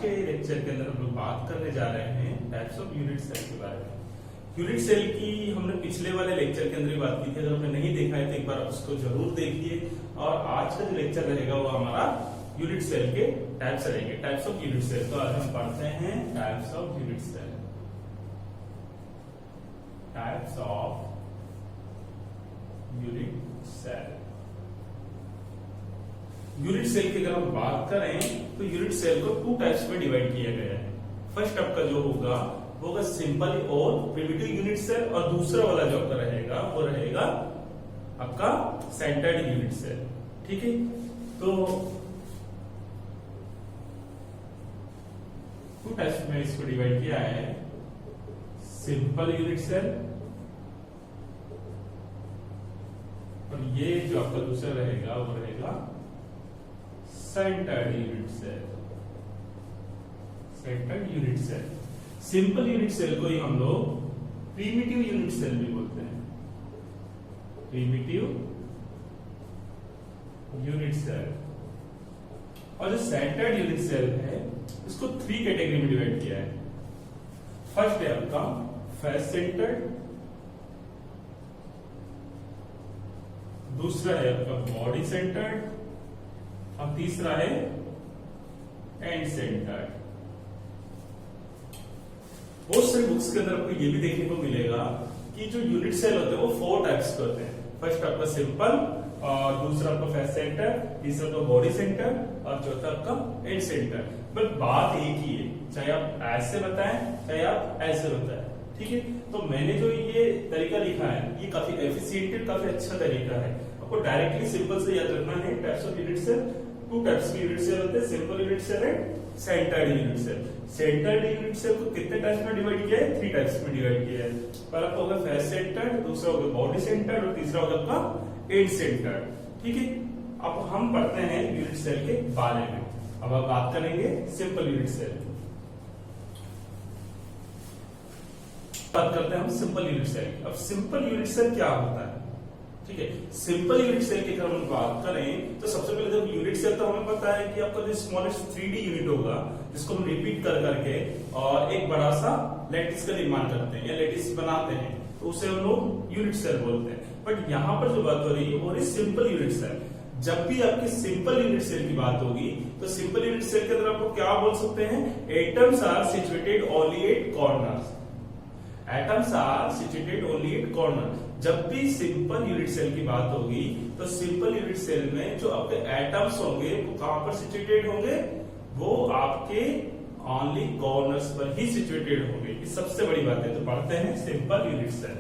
के लेक्चर के अंदर हम लोग बात करने जा रहे हैं टाइप्स ऑफ यूनिट सेल के बारे में। यूनिट सेल की हमने पिछले वाले लेक्चर के अंदर ही बात की थी, अगर आपने नहीं देखा है तो एक बार उसको जरूर देखिए। और आज का जो लेक्चर रहेगा वो हमारा यूनिट सेल के टाइप्स रहेंगे, टाइप्स ऑफ यूनिट सेल। तो आज हम पढ़ते हैं types of unit cell. Types of unit cell. Unit cell की अगर हम बात करें तो यूनिट सेल को टू टाइप्स में डिवाइड किया गया है। फर्स्ट आपका जो होगा वो होगा सिंपल और प्रिमिटिव यूनिट सेल, और दूसरा वाला जो आपका रहेगा वो रहेगा आपका सेंटर्ड यूनिट सेल। ठीक है, तो टू टाइप्स में इसको डिवाइड किया है, सिंपल यूनिट सेल और ये जो आपका दूसरा रहेगा वो रहेगा centred unit cell. Centred unit cell. Simple unit cell को ही हम लोग प्रिमिटिव यूनिट सेल भी बोलते हैं। Primitive unit cell. और जो सेंटर्ड यूनिट सेल है इसको थ्री कैटेगरी में डिवाइड किया है। फर्स्ट है आपका फेस सेंटर्ड, दूसरा है आपका बॉडी सेंटर्ड, और तीसरा है एंड सेंटर्ड। बहुत सारी बुक्स के अंदर आपको ये भी देखने को मिलेगा कि जो यूनिट सेल होते हैं वो फोर टाइप्स के होते हैं। फर्स्ट आपका सिंपल, और दूसरा आपका फेस सेंटर, तीसरा आपका बॉडी सेंटर, और चौथा आपका एंड सेंटर। बट बात एक ही है, चाहे आप ऐसे बताएं चाहे आप ऐसे बताएं। ठीक है, तो मैंने जो ये तरीका लिखा है ये काफी एफिशिएंट, काफी अच्छा तरीका है। आपको डायरेक्टली सिंपल से याद रखना है types of unit cell. Two types के यूनिट सेल होते हैं, simple unit cell and centred unit cell. Centred unit cell को कितने टाइप्स में डिवाइड किया है? थ्री टाइप्स में डिवाइड किया है। पहला आपका होगा फेस सेंटर्ड, दूसरा होगा बॉडी सेंटर्ड, और तीसरा होगा आपका एंड सेंटर्ड। ठीक है, अब हम पढ़ते हैं यूनिट सेल के बारे में। अब हम बात करेंगे सिंपल यूनिट सेल। बात करते हैं हम सिंपल यूनिट सेल। अब सिंपल यूनिट सेल क्या होता है? ठीक है, सिंपल यूनिट सेल की अगर हम बात करें तो सबसे पहले जब यूनिट सेल तो हमें पता है कि आपका जो स्मॉलेस्ट 3D यूनिट होगा जिसको हम रिपीट कर करके और एक बड़ा सा लैटिस का निर्माण करते हैं या लैटिस बनाते हैं, तो उसे हम लोग यूनिट सेल बोलते हैं। बट यहाँ पर जो बात हो रही है वो है सिंपल यूनिट सेल। जब भी आपकी सिंपल यूनिट सेल की बात होगी तो सिंपल यूनिट सेल के अंदर आपको क्या बोल सकते हैं? Atoms are situated only at corners. Atoms are situated only at corner. जब भी सिंपल यूनिट सेल की बात होगी तो सिंपल यूनिट सेल में जो आपके एटम्स होंगे वो कहां पर सिचुएटेड होंगे? वो आपके ओनली कॉर्नर्स पर ही सिचुएटेड होंगे। ये सबसे बड़ी बात है। तो पढ़ते हैं simple unit cell.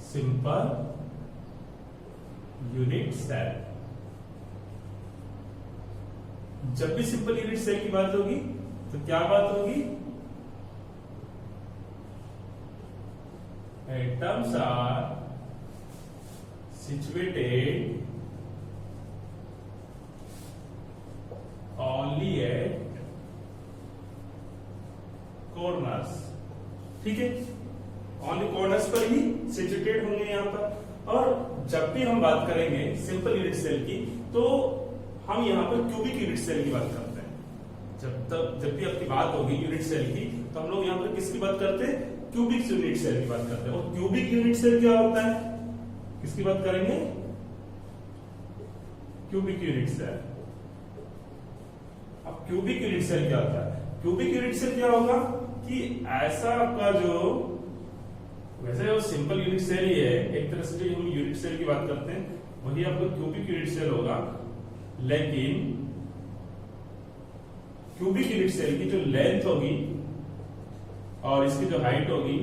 Simple unit cell. जब भी सिंपल यूनिट सेल की बात होगी तो क्या बात होगी? Atoms are situated only at corners। ठीक है, only corners पर ही situated होंगे यहाँ पर। और जब भी हम बात करेंगे सिंपल यूनिट सेल की तो हम यहाँ पर क्यूबिक यूनिट सेल की बात करते हैं। जब भी आपकी बात होगी यूनिट सेल की तो हम लोग यहाँ पर किसकी बात करते हैं? क्यूबिक यूनिट सेल की बात करते हैं। और क्यूबिक यूनिट सेल क्या होता है? किसकी बात करेंगे? Cubic unit cell. अब क्यूबिक यूनिट सेल क्या होता है? क्यूबिक यूनिट सेल क्या होगा कि ऐसा आपका जो वैसे वो सिंपल यूनिट सेल ही है, एक तरह से जो हम यूनिट सेल की बात करते हैं वही आपका क्यूबिक यूनिट सेल होगा। लेकिन क्यूबिक यूनिट सेल की जो लेंथ होगी और इसकी जो हाइट होगी,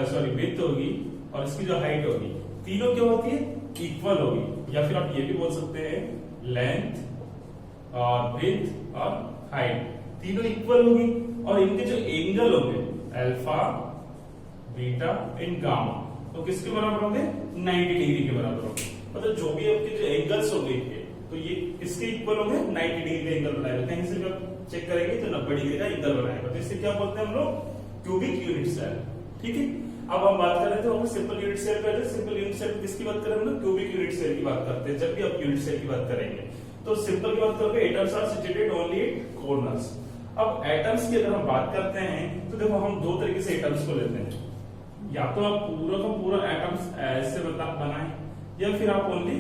सॉरी विड्थ होगी, और इसकी जो हाइट होगी, तीनों क्या होती है? इक्वल होगी। या फिर आप ये भी बोल सकते हैं लेंथ और विड्थ और हाइट तीनों इक्वल होगी। और इनके जो एंगल होंगे अल्फा, बीटा एंड गामा, तो किसके बराबर होंगे? 90 डिग्री के बराबर होंगे। मतलब जो भी आपके जो एंगल्स होंगे तो ये किसके इक्वल होंगे? 90 डिग्री का एंगल बनाएगा। कहीं से भी आप चेक करेंगे तो 90 डिग्री का एंगल बनाएगा। तो इससे क्या बोलते हैं हम लोग? Cubic unit cell. ठीक है, अब हम बात कर रहे थे सिंपल यूनिट सेल का। सिंपल यूनिट सेल किसकी बात करें हम लोग? क्यूबिक यूनिट सेल की बात करते हैं जब भी आप यूनिट सेल की बात करेंगे। तो सिंपल की बात करोगे atoms are situated only at corners. अब एटम्स की अगर हम बात करते हैं तो देखो हम दो तरीके से एटम्स को लेते हैं, या तो आप पूरा का पूरा एटम्स ऐसे बनाएं या फिर आप ओनली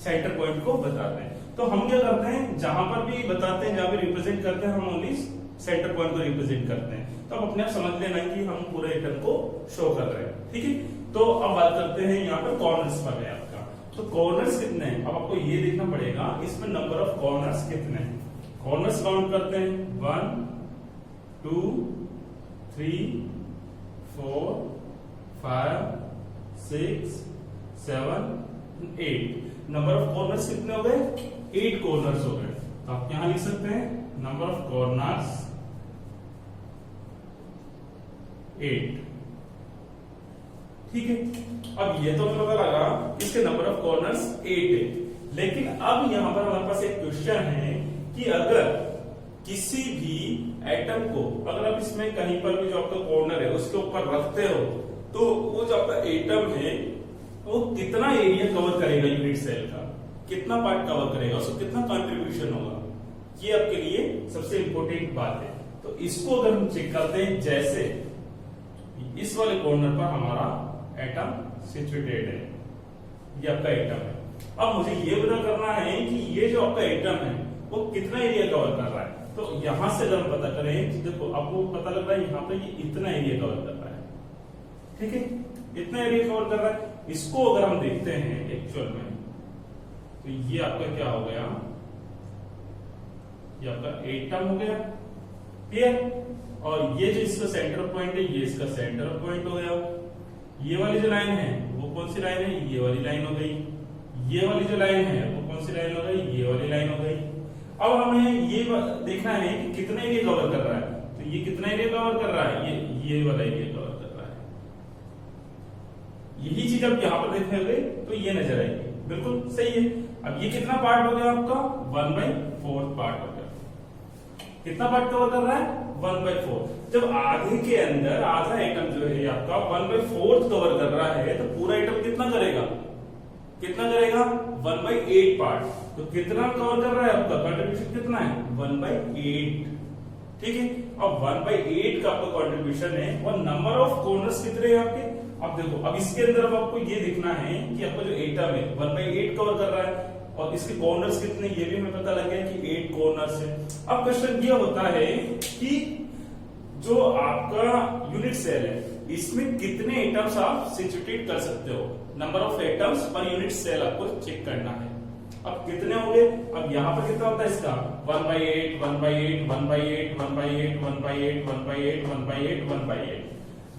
सेंटर पॉइंट को बताते हैं। तो हम क्या करते हैं, जहां पर भी बताते हैं, जहां भी रिप्रेजेंट करते हैं, हम ओनली सेंटर पॉइंट को रिप्रेजेंट करते हैं। तो आप अपने आप समझ लेना कि हम पूरे एटम को शो कर रहे हैं, ठीक है। तो अब बात करते हैं यहाँ पे कॉर्नर्स पर है आपका, तो कॉर्नर्स कितने हैं, अब आपको ये देखना पड़ेगा इसमें नंबर ऑफ कॉर्नर्स कितने हैं। कॉर्नर्स काउंट करते हैं 1 2 3 4 5 6 7 8। नंबर ऑफ कॉर्नर्स कितने हो गए, 8 कॉर्नर्स हो गए। तो आप यहां लिख सकते हैं नंबर ऑफ कॉर्नर्स 8, ठीक है। अब ये तो पता लगा इसके नंबर ऑफ कॉर्नर्स 8 है, लेकिन अब यहां पर हमारे पास एक क्वेश्चन है कि अगर किसी भी एटम को अगर आप इसमें कहीं पर भी जो आपका कॉर्नर है उसके ऊपर रखते हो, तो वो जो आपका एटम है वो कितना एरिया कवर करेगा, यूनिट सेल का कितना पार्ट कवर करेगा, उसको कितना कंट्रीब्यूशन होगा, ये आपके लिए सबसे इंपॉर्टेंट बात है। तो इसको अगर हम चेक करते हैं, जैसे इस वाले कॉर्नर पर हमारा एटम सिचुएटेड है, ये आपका एटम है। अब मुझे ये पता करना है कि ये जो आपका एटम है वो कितना एरिया कवर कर रहा है। तो यहां से अगर हम पता करें तो देखो आपको पता लग रहा है यहाँ पे ये इतना एरिया कवर कर रहा है, ठीक है, इतना एरिया कवर कर रहा है। इसको अगर हम देखते हैं एक्चुअल में, तो ये आपका क्या हो गया, ये आपका एटम हो गया, क्लियर। और ये जो इसका सेंटर पॉइंट है, ये इसका सेंटर पॉइंट हो गया। ये वाली जो लाइन है वो कौन सी लाइन है, ये वाली लाइन हो गई। ये वाली जो लाइन है वो कौन सी लाइन हो गई, ये वाली लाइन हो गई। अब हमें ये देखना है कि कितना एरिया कवर कर रहा है, तो ये कितना एरिया कवर कर रहा है, ये वाला एरिया कवर कर रहा है। यही चीज आप यहां पर देखोगे तो ये नजर आएगी, बिल्कुल सही है। अब ये कितना पार्ट हो गया आपका, 1/4 पार्ट हो गया। कितना पार्ट कवर कर रहा है, 1/4। जब आधे के अंदर आधा एटम जो है आपका 1/4 कवर कर रहा है, तो पूरा एटम कितना करेगा, 1/8 पार्ट। तो कितना कवर कर रहा है आपका, कंट्रीब्यूशन कितना है, 1/8, ठीक है। अब 1/8 का आपका कंट्रीब्यूशन है, और नंबर ऑफ कॉर्नर्स कितने हैं आपके। अब देखो, अब इसके अंदर अब आपको ये दिखना है कि आपका जो एटम है 1/8 कवर कर रहा है, और इसके कॉर्नर्स कितने, ये भी हमें पता लग गया कि 8 कॉर्नर्स है। अब क्वेश्चन ये होता है कि जो आपका यूनिट सेल है इसमें कितने एटम्स आप सिचुएट कर सकते हो, number of atoms per unit cell आपको चेक करना है। अब कितने होंगे, अब यहां पर कितना होता है इसका, 1/8 1/8 1/8 1/8 1/8 1/8 1/8 1/8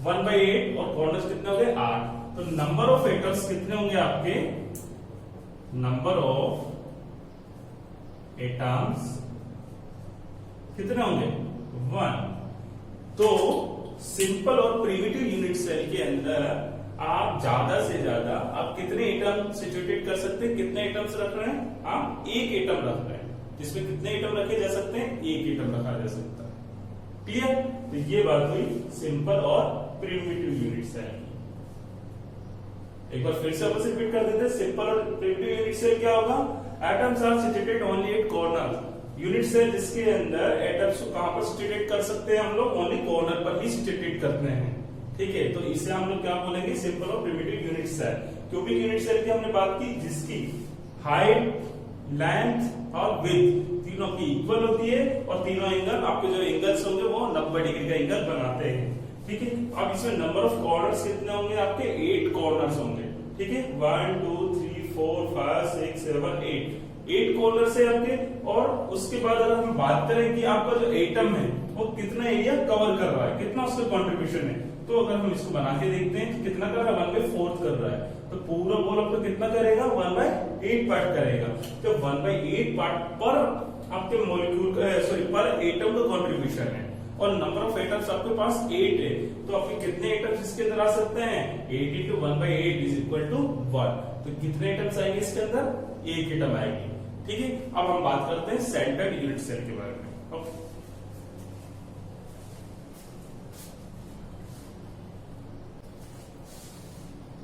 1/8, और कॉर्नर्स कितने हो गए, 8। तो नंबर ऑफ एटम्स कितने होंगे आपके, नंबर ऑफ एटम्स कितने होंगे, 1। तो सिंपल और प्रिमिटिव यूनिट सेल के अंदर आप ज्यादा से ज्यादा आप कितने एटम सिचुएट कर सकते हैं, कितने एटम्स रख रहे हैं, आप एक एटम रख रहे हैं। जिसमें कितने एटम रखे जा सकते हैं, एक एटम रखा जा सकता है, क्लियर। तो ये बात हुई सिंपल और प्रिमिटिव यूनिट सेल। एक बार फिर से अपन रिपीट कर देते हैं, सिंपल और प्रिमिटिव यूनिट सेल क्या होगा, atoms are situated only at corner. Unit cell जिसके अंदर एटम्स को कहां पर सिचुएट कर सकते हैं हम लोग, ओनली कॉर्नर पर ही सिचुएट करते हैं, ठीक है। तो इसे हम लोग क्या बोलेंगे, सिंपल और primitive unit cell. Cubic unit cell की हमने बात की जिसकी हाइट, लेंथ और विड्थ तीनों की इक्वल होती है, और तीनों एंगल आपके जो एंगल्स होंगे वो 90 डिग्री का एंगल बनाते हैं, ठीक है। अब इसमें नंबर ऑफ कॉर्नर्स कितने होंगे आपके, 8 कॉर्नर्स होंगे, ठीक है। 1 2 3 4 5 6 7 8 कॉर्नर्स है आपके। और उसके बाद अगर हम बात करें कि आपका जो एटम है वो कितना एरिया कवर कर रहा है, कितना उसका कंट्रीब्यूशन है, तो अगर हम इसको बना के देखते हैं तो कितना कर रहा है, 1/4 कर रहा है। तो पूरा बॉल आपका कितना करेगा, 1/8 पार्ट करेगा। तो 1/8 पार्ट पर आपके मॉलिक्यूल पर एटम का कंट्रीब्यूशन है, और नंबर ऑफ एटम्स आपके पास 8 है। तो आपके कितने एटम्स इसके अंदर आ सकते हैं, 8 × 1/8 = 1। तो कितने एटम्स आएंगे इसके अंदर, एक एटम आएगी, ठीक है। अब हम बात करते हैं सेंटर्ड यूनिट सेल के बारे में।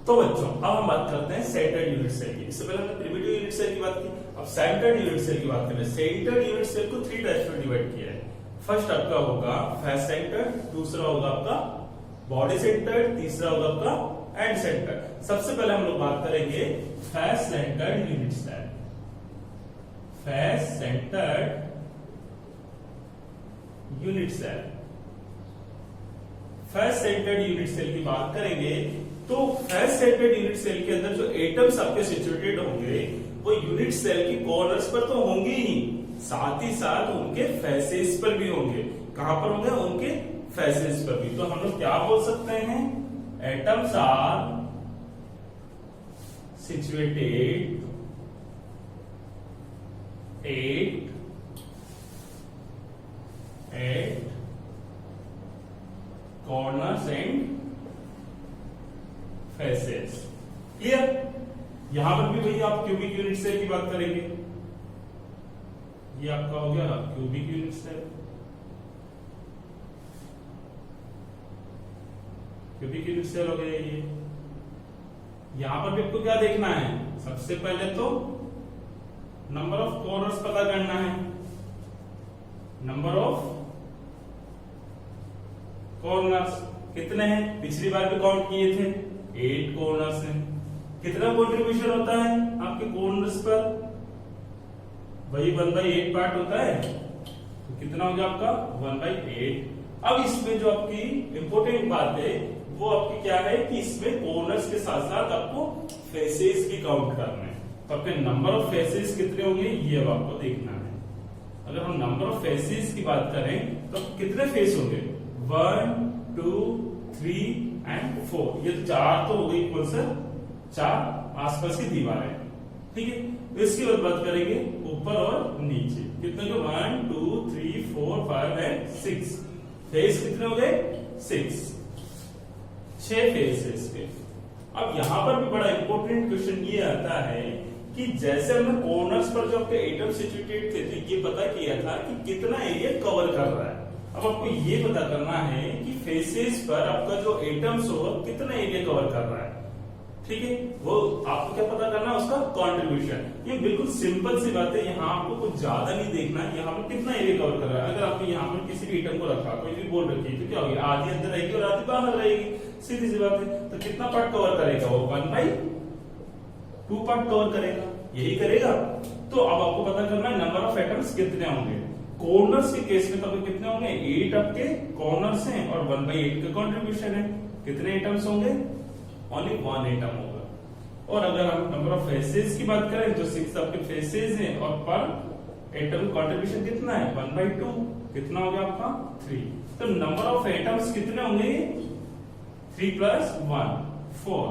तो बच्चों अब हम बात करते हैं सेंटर्ड यूनिट सेल की। इससे पहले हमने प्रिमिटिव यूनिट सेल की बात की, अब सेंटर्ड यूनिट सेल की बात करें। सेंटर्ड यूनिट सेल को 3 टाइप्स में डिवाइड किया है। फर्स्ट आपका होगा फेस सेंटर्ड, दूसरा होगा आपका बॉडी सेंटर्ड, तीसरा होगा आपका एंड सेंटर्ड। सबसे पहले हम लोग बात करेंगे face centered unit cell. Face centered unit cell, face centered unit cell की बात करेंगे तो फेस सेंटर्ड यूनिट सेल के अंदर जो एटम्स आपके सिचुएटेड होंगे वो यूनिट सेल की कॉर्नर्स पर तो होंगे ही, साथ ही साथ उनके फेसेस पर भी होंगे। कहां पर होंगे? उनके फेसेस पर भी। तो हम लोग क्या बोल सकते हैं? Atoms are situated at corners and faces। Clear? यहां पर भी भैया आप क्यूबिक यूनिट सेल की बात करेंगे। ये आपका हो गया cubic unit cell. Cubic unit cell हो गया ये। यहां पर भी आपको क्या देखना है? सबसे पहले तो नंबर ऑफ कॉर्नर्स पता करना है। नंबर ऑफ कॉर्नर्स कितने हैं? पिछली बार भी काउंट किए थे, 8 कॉर्नर्स हैं। कितना कंट्रीब्यूशन होता है आपके कॉर्नर्स पर? वही 1/8 पार्ट होता है। तो कितना हो गया आपका? 1/8। अब इसमें जो आपकी इंपॉर्टेंट बात है वो आपकी क्या है कि इसमें कॉर्नर्स के साथ साथ आपको फेसेस भी काउंट करना है। तो आपके नंबर ऑफ फेसेस कितने होंगे ये अब आपको देखना है। अगर हम नंबर ऑफ फेसेस की बात करें तो कितने फेस होंगे? 1, 2, 3 एंड 4। ये 4 तो हो गई कौन सा? 4 आसपास की दीवारें, ठीक है। तो इसकी बात करेंगे ऊपर और नीचे कितने को? 1, 2, 3, 4, 5 एंड 6। फेस कितने हो गए? 6 फेस है इसके। अब यहां पर भी बड़ा इंपॉर्टेंट क्वेश्चन ये आता है कि जैसे हमने कॉर्नर्स पर जो आपके एटम सिचुएटेड थे तो ये पता किया था कि कितना एरिया कवर कर रहा है। अब आपको ये पता करना है कि फेसेस पर आपका जो एटम्स हो कितना एरिया कवर कर रहा है, ठीक है। वो आपको क्या पता करना है? उसका कंट्रीब्यूशन। ये बिल्कुल सिंपल सी बात है, यहाँ आपको कुछ ज्यादा नहीं देखना है। यहाँ पर कितना एरिया कवर कर रहा है। अगर आपने यहाँ पर किसी भी एटम को रखा, कोई भी बॉल रखी तो क्या होगी? आधी अंदर रहेगी और आधी बाहर रहेगी, सीधी सी बात है। तो कितना पार्ट कवर करेगा वो? 1/2 पार्ट कवर करेगा, यही करेगा। तो अब आपको पता करना है नंबर ऑफ एटम्स कितने होंगे। कॉर्नर्स के केस में तो कितने होंगे? 8 आपके कॉर्नर्स हैं और 1/8 का कंट्रीब्यूशन है। कितने एटम्स होंगे? ओनली 1 एटम होगा। और अगर हम नंबर ऑफ फेसेस की बात करें तो 6 आपके फेसेस हैं और पर एटम कंट्रीब्यूशन कितना है? 1/2। कितना हो गया आपका? 3। तो नंबर ऑफ एटम्स कितने होंगे? 3 + 1 4।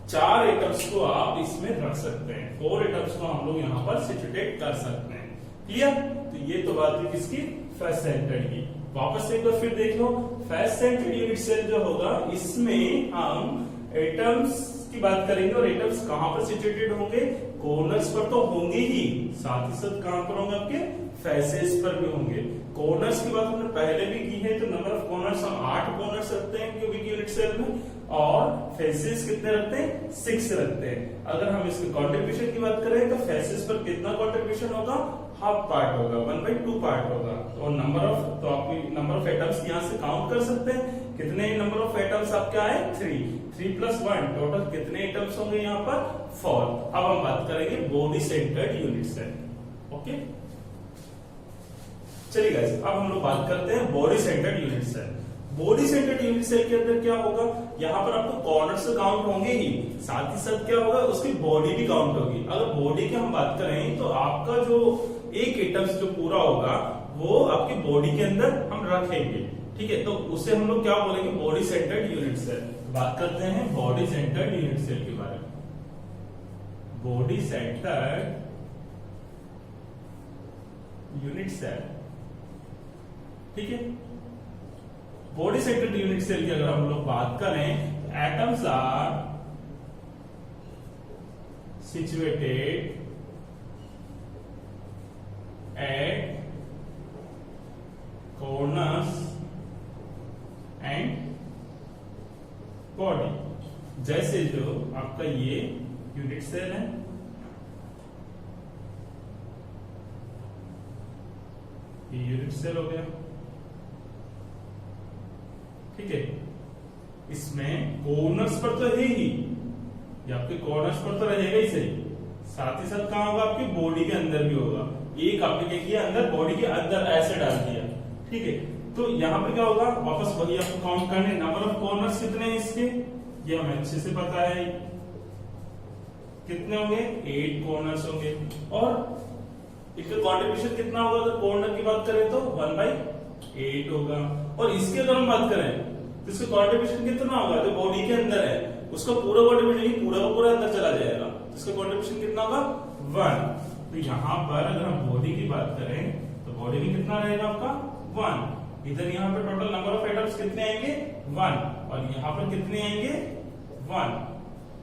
4 एटम्स को आप इसमें रख सकते हैं। 4 एटम्स को हम लोग यहाँ पर सिचुएट कर सकते हैं। क्लियर? तो ये तो बात है किसकी? फेस सेंटर्ड की। वापस एक बार फिर देख लो, फेस सेंटर्ड यूनिट सेल जो होगा इसमें हम एटम्स की बात करेंगे और एटम्स कहां पर सिचुएटेड होंगे? कॉर्नर्स पर तो होंगे ही, साथ ही साथ कहां पर होंगे? आपके फेसेस पर भी होंगे। कॉर्नर्स की बात हमने पहले भी की है, तो नंबर ऑफ कॉर्नर्स हम 8 कॉर्नर्स रखते हैं क्यूबिक यूनिट सेल में और फेसेस कितने रखते हैं? 6 रखते हैं। अगर हम इसके कंट्रीब्यूशन की बात करें तो फेसेस पर कितना कंट्रीब्यूशन होगा? हाफ पार्ट होगा, 1/2 पार्ट होगा। तो नंबर ऑफ, तो आप नंबर ऑफ एटम्स यहां से काउंट कर सकते हैं। कितने नंबर ऑफ एटम्स आपके आए? 3 + 1 टोटल कितने एटम्स होंगे यहाँ पर? 4। अब हम बात करेंगे body centered unit cell. Okay, चलिए गाइस, अब हम लोग बात करते हैं body centered unit cell. Body centered unit cell के अंदर क्या होगा? यहाँ पर आपको कॉर्नर्स काउंट होंगे ही, साथ ही साथ क्या होगा? उसकी बॉडी भी काउंट होगी। अगर बॉडी की हम बात करें तो आपका जो एक एटम्स जो पूरा होगा वो आपकी बॉडी के अंदर हम रखेंगे, ठीक है। तो उसे हम लोग क्या बोलेंगे? Body centered unit cell. बात करते हैं बॉडी सेंटर्ड यूनिट सेल के बारे में। बॉडी सेंटर्ड यूनिट सेल, ठीक है। बॉडी सेंटर्ड यूनिट सेल की अगर हम लोग बात करें तो atoms are situated at corners and body. जैसे यूनिट सेल है, ये यूनिट सेल हो गया। ठीक है, इसमें कॉर्नर्स पर तो है ही, ये आपके कॉर्नर्स पर तो रहेगा ही सही, साथ ही साथ कहां होगा, आपकी बॉडी के अंदर भी होगा। एक आपने क्या किया, अंदर बॉडी के अंदर ऐसे डाल दिया। ठीक है, तो यहां पर क्या होगा, वापस वही आपको काउंट करने, नंबर ऑफ कॉर्नर्स कितने हैं इसके, ये हमें अच्छे से पता है, कितने होंगे, 8 कॉर्नर्स होंगे। और इसका कंट्रीब्यूशन कितना होगा, अगर कॉर्नर की बात करें तो 1/8 होगा। और इसकी अगर हम बात करें तो इसका कंट्रीब्यूशन कितना होगा, जो बॉडी के अंदर है उसका पूरा कंट्रीब्यूशन पूरा का पूरा अंदर चला जाएगा, तो इसका कंट्रीब्यूशन कितना होगा, 1। तो यहाँ पर अगर हम बॉडी की बात करें तो बॉडी में कितना रहेगा आपका, 1। इधर यहाँ पे टोटल नंबर ऑफ एटम्स कितने आएंगे, 1, और यहाँ पर कितने आएंगे, 1।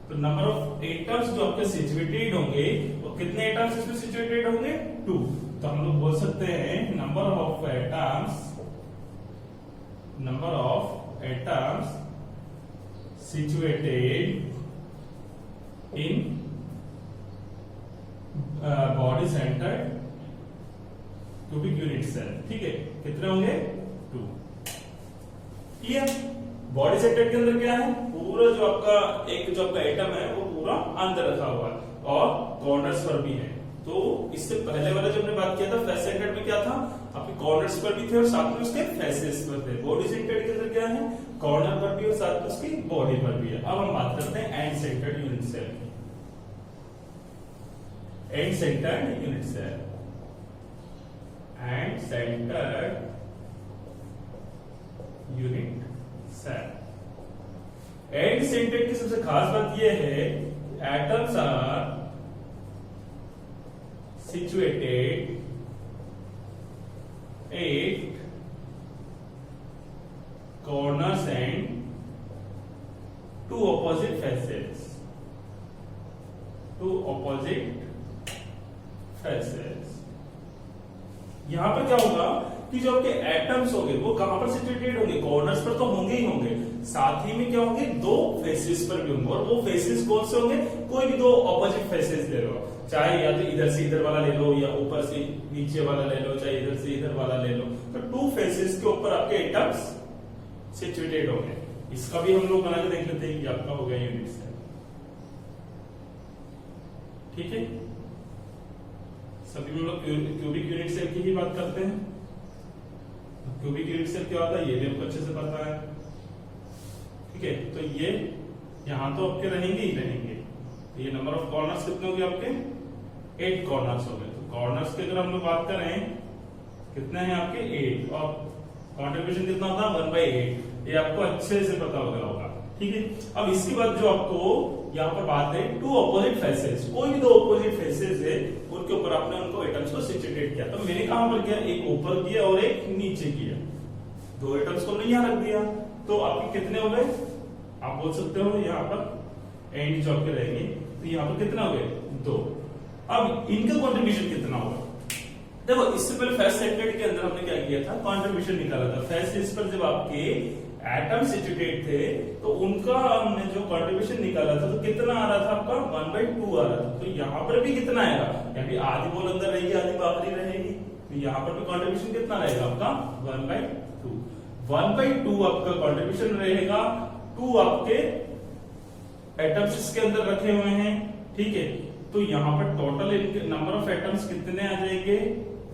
तो नंबर ऑफ एटम्स जो आपके सिचुएटेड होंगे, वो कितने एटम्स इसमें सिचुएटेड होंगे, 2। तो हम लोग बोल सकते हैं number of atoms situated in body centered cubic unit cell। ठीक है, कितने होंगे, 2। क्लियर। बॉडी सेंटर के अंदर क्या है, पूरा जो आपका एटम है वो पूरा अंदर रखा हुआ है और कॉर्नर्स पर भी है। तो इससे पहले वाला जो हमने बात किया था फेस सेंटर्ड में, क्या था, आपके कॉर्नर्स पर भी थे और साथ में उसके फेसेस पर थे। बॉडी सेंटर्ड के अंदर क्या है, कॉर्नर पर भी और साथ में उसकी बॉडी पर भी है। अब हम बात करते हैं एंड सेंटर्ड यूनिट सेल की। End centred unit cell, and centred unit cell. And centered की सबसे खास बात यह है, atoms are situated at corners and two opposite faces, यहां पर क्या होगा कि जो आपके एटम्स होंगे वो कहां पर सिचुएटेड होंगे, कॉर्नर्स पर तो होंगे ही होंगे, साथ ही में क्या होंगे, 2 फेसेस पर भी होंगे। और वो फेसेस कौन से होंगे, कोई भी 2 ऑपोजिट फेसेस ले लो, चाहे या तो इधर से इधर वाला ले लो या ऊपर से नीचे वाला ले लो, चाहे इधर से इधर वाला ले लो। तो 2 फेसेस के ऊपर आपके एटम्स सिचुएटेड होंगे। इसका भी हम लोग बना के देख लेते हैं कि आपका हो गया यूनिट सेल। ठीक है, सभी में लोग क्यूबिक यूनिट सेल की ही बात करते हैं। क्यूबिक यूनिट सेल क्या होता है ये भी हमको अच्छे से पता है। ठीक है, तो ये यहां तो आपके रहेंगे ही रहेंगे। ये नंबर ऑफ कॉर्नर्स कितने हो गए आपके, 8 कॉर्नर्स हो गए। तो कॉर्नर्स की अगर हम लोग बात करें कितने हैं आपके, 8, और कंट्रीब्यूशन कितना होता है, 1/8। ये आपको अच्छे से पता हो गया होगा। ठीक है, अब इसके बाद जो आपको यहाँ पर बात है, 2 ऑपोजिट फेसेस, कोई भी 2 ऑपोजिट फेसेस है उनके ऊपर आपने उनको एटम्स को सिचुएटेड किया। तो मैंने कहां पर किया, एक ऊपर किया और एक नीचे किया, 2 एटम्स को हमने यहाँ रख दिया। तो आपके कितने हो गए, आप बोल सकते हो यहाँ पर एंड जो आपके रहेंगे, तो यहाँ पर कितना हो गए, 2। अब इनका कंट्रीब्यूशन कितना होगा, देखो इससे पहले फेस सेंटर्ड के अंदर हमने क्या किया था, कंट्रीब्यूशन निकाला था। फेसेस पर जब आपके एटम सिचुएटेड थे तो उनका हमने जो कंट्रीब्यूशन निकाला था तो कितना आ रहा था आपका, 1/2 आ रहा था। तो यहाँ पर भी कितना आएगा, यहाँ भी आधी बॉल अंदर रहेगी आधी बाहरी रहेगी, तो यहाँ पर भी कंट्रीब्यूशन कितना रहेगा आपका, 1/2। 1/2 आपका कंट्रीब्यूशन रहेगा। 2 आपके एटम्स इसके अंदर रखे हुए हैं। ठीक है, तो यहाँ पर टोटल नंबर ऑफ एटम्स कितने आ जाएंगे,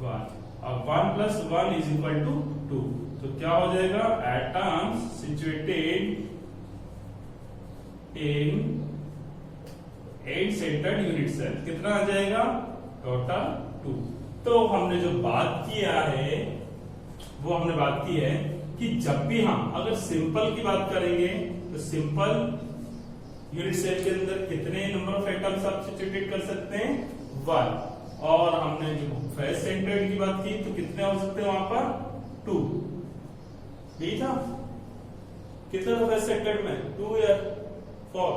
1। अब 1 + 1 = 2। तो क्या हो जाएगा, atoms situated in end centred unit cell, कितना आ जाएगा, टोटल 2। तो हमने जो बात किया है वो हमने बात की है कि जब भी हम अगर सिंपल की बात करेंगे तो सिंपल यूनिट सेल के अंदर कितने नंबर ऑफ एटम्स आप सिचुएटेड कर सकते हैं, 1। और हमने जो फेस सेंटर्ड की बात की तो कितने हो सकते हैं वहां पर, 2। यही था, कितना था फेस सेंटर्ड में, 2 या 4,